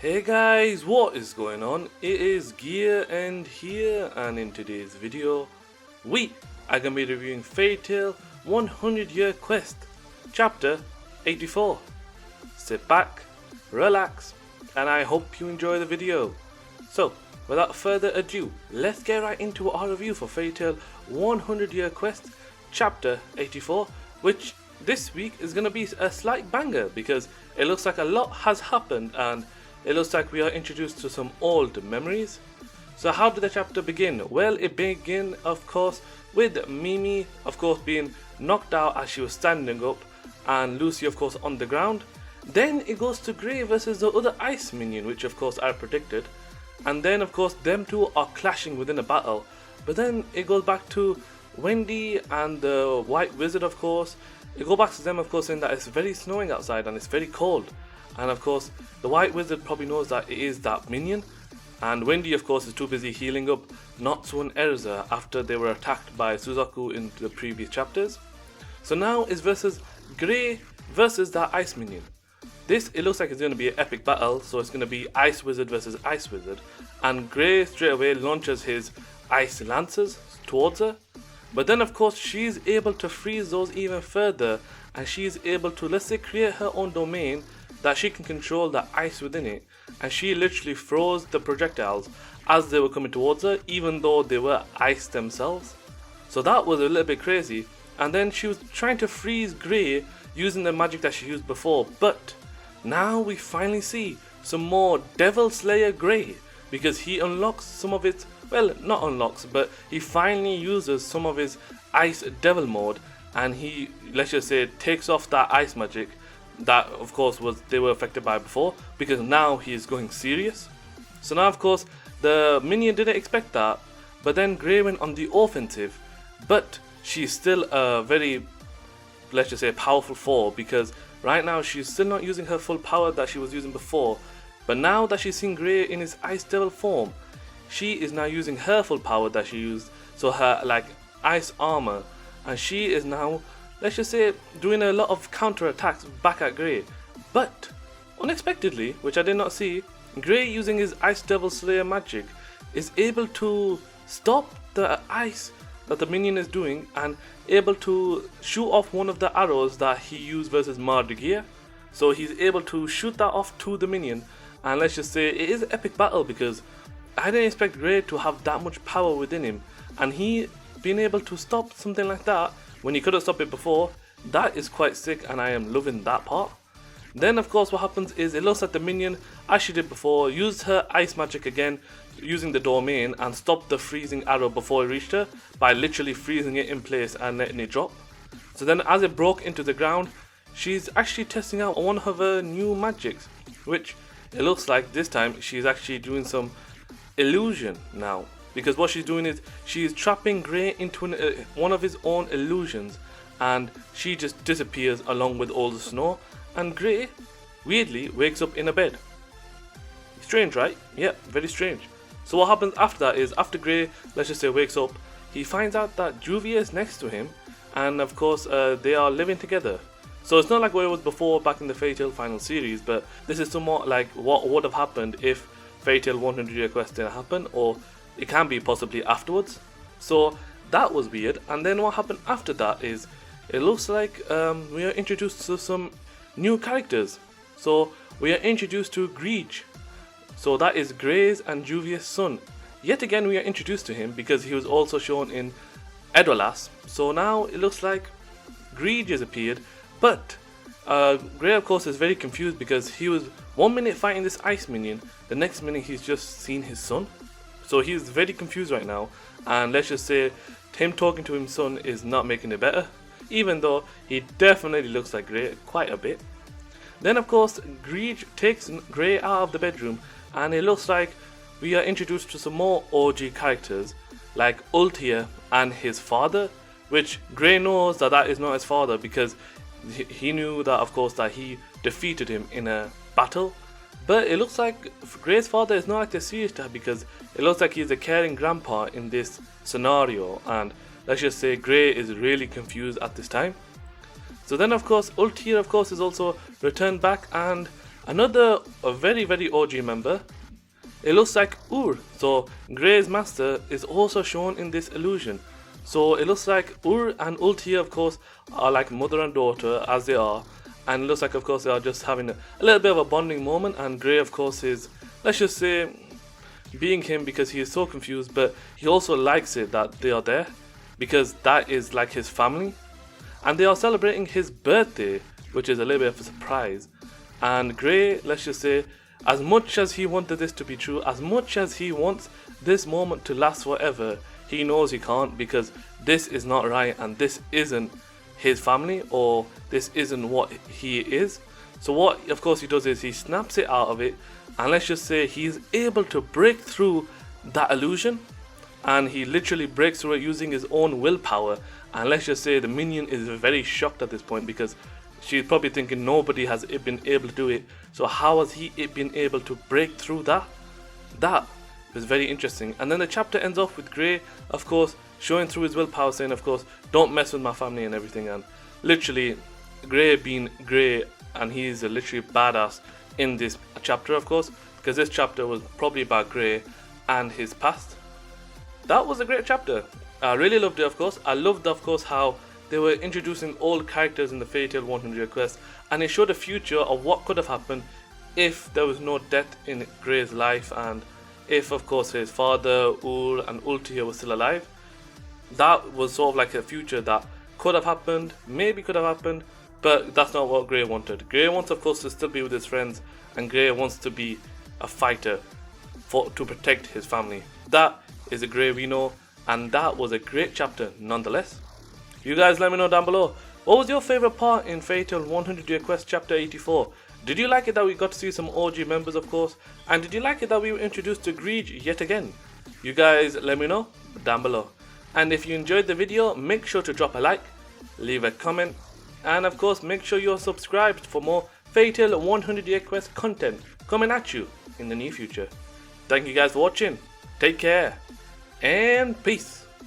Hey guys, what is going on? It is Gear and here, and in today's video we are going to be reviewing Fairy Tail 100 Year Quest Chapter 84. Sit back, relax, and I hope you enjoy the video. So without further ado, let's get right into our review for Fairy Tail 100 Year Quest Chapter 84, which this week is going to be a slight banger because it looks like a lot has happened and it looks like we are introduced to some old memories. So how did the chapter begin? Well, it began of course with Mimi of course being knocked out as she was standing up and Lucy of course on the ground. Then it goes to Grey versus the other ice minion, which of course I predicted. And then of course them two are clashing within a battle. But then it goes back to Wendy and the White Wizard of course. It goes back to them of course saying that it's very snowing outside and it's very cold. And of course the White Wizard probably knows that it is that minion, and Wendy of course is too busy healing up Natsu and Erza after they were attacked by Suzaku in the previous chapters. So now it's versus Grey versus that ice minion. This, it looks like it's going to be an epic battle, so it's going to be Ice Wizard versus Ice Wizard, and Grey straight away launches his ice lances towards her. But then of course she's able to freeze those even further, and she's able to, let's say, create her own domain that she can control the ice within it, and she literally froze the projectiles as they were coming towards her, even though they were ice themselves. So that was a little bit crazy. And then she was trying to freeze Grey using the magic that she used before, but now we finally see some more Devil Slayer Grey, because he unlocks some of its, well, not unlocks, but he finally uses some of his ice devil mode, and he, let's just say, takes off that ice magic that of course they were affected by before, because now he is going serious. So now of course the minion didn't expect that, but then Grey went on the offensive, but she's still a very, let's just say, powerful foe, because right now she's still not using her full power that she was using before. But now that she's seen Grey in his ice devil form, she is now using her full power that she used, so her like ice armor, and she is now, let's just say, doing a lot of counter attacks back at Grey. But unexpectedly, which I did not see, Grey using his Ice Devil Slayer magic is able to stop the ice that the minion is doing and able to shoot off one of the arrows that he used versus Mardigia. So he's able to shoot that off to the minion, and let's just say it is an epic battle, because I didn't expect Grey to have that much power within him, and he being able to stop something like that when he couldn't stop it before, that is quite sick, and I am loving that part. Then of course what happens is it looks like the minion, as she did before, used her ice magic again using the domain and stopped the freezing arrow before it reached her by literally freezing it in place and letting it drop. So then as it broke into the ground, she's actually testing out one of her new magics, which it looks like this time she's actually doing some illusion now. Because what she's doing is she's trapping Grey into one of his own illusions, and she just disappears along with all the snow, and Grey weirdly wakes up in a bed. Strange, right? Yeah, very strange. So what happens after that is, after Grey, let's just say, wakes up, he finds out that Juvia is next to him, and of course they are living together. So it's not like what it was before back in the Fairy Tail final series, but this is somewhat like what would have happened if Fairy Tail 100 Year Quest didn't happen, or it can be possibly afterwards. So that was weird. And then what happened after that is it looks like we are introduced to some new characters. So we are introduced to Greege. So that is Grey's and Juvia's son. Yet again we are introduced to him because he was also shown in Edolas. So now it looks like Greege has appeared, but Grey of course is very confused because he was 1 minute fighting this ice minion, the next minute he's just seen his son. So he's very confused right now, and let's just say him talking to his son is not making it better, even though he definitely looks like Grey quite a bit. Then of course Greege takes Grey out of the bedroom, and it looks like we are introduced to some more OG characters like Ultia and his father, which Grey knows that that is not his father because he knew that of course that he defeated him in a battle. But it looks like Grey's father is not like the serious type, because it looks like he's a caring grandpa in this scenario, and let's just say Grey is really confused at this time. So then of course Ultir of course is also returned back, and Another a very OG member. It looks like Ur. So Grey's master is also shown in this illusion. So it looks like Ur and Ultia, of course, are like mother and daughter as they are. And it looks like, of course, they are just having a little bit of a bonding moment. And Grey, of course, is, let's just say, being him because he is so confused. But he also likes it that they are there because that is like his family. And they are celebrating his birthday, which is a little bit of a surprise. And Grey, let's just say, as much as he wanted this to be true, as much as he wants this moment to last forever, he knows he can't because this is not right and this isn't his family or this isn't what he is. So what of course he does is he snaps it out of it, and let's just say he's able to break through that illusion, and he literally breaks through it using his own willpower. And let's just say the minion is very shocked at this point because she's probably thinking nobody has been able to do it. So how has he been able to break through that? That was very interesting. And then the chapter ends off with Grey, of course, showing through his willpower, saying, of course, don't mess with my family and everything. And literally, Grey being Grey, and he's a literally badass in this chapter, of course, because this chapter was probably about Grey and his past. That was a great chapter. I really loved it, of course. I loved, of course, how they were introducing old characters in the Fairy Tail 100 quest, and it showed a future of what could have happened if there was no death in Grey's life, and if, of course, his father, Ur, and Ultia were still alive. That was sort of like a future that could have happened, maybe could have happened, but that's not what Grey wanted. Grey wants, of course, to still be with his friends, and Grey wants to be a fighter to protect his family. That is a Grey we know, and that was a great chapter nonetheless. You guys let me know down below, what was your favourite part in Fairy Tail 100 Year Quest chapter 84? Did you like it that we got to see some OG members, of course? And did you like it that we were introduced to Greed yet again? You guys let me know down below. And if you enjoyed the video, make sure to drop a like, leave a comment, and of course make sure you're subscribed for more Fairy Tail 100 Year Quest content coming at you in the near future. Thank you guys for watching, take care, and peace.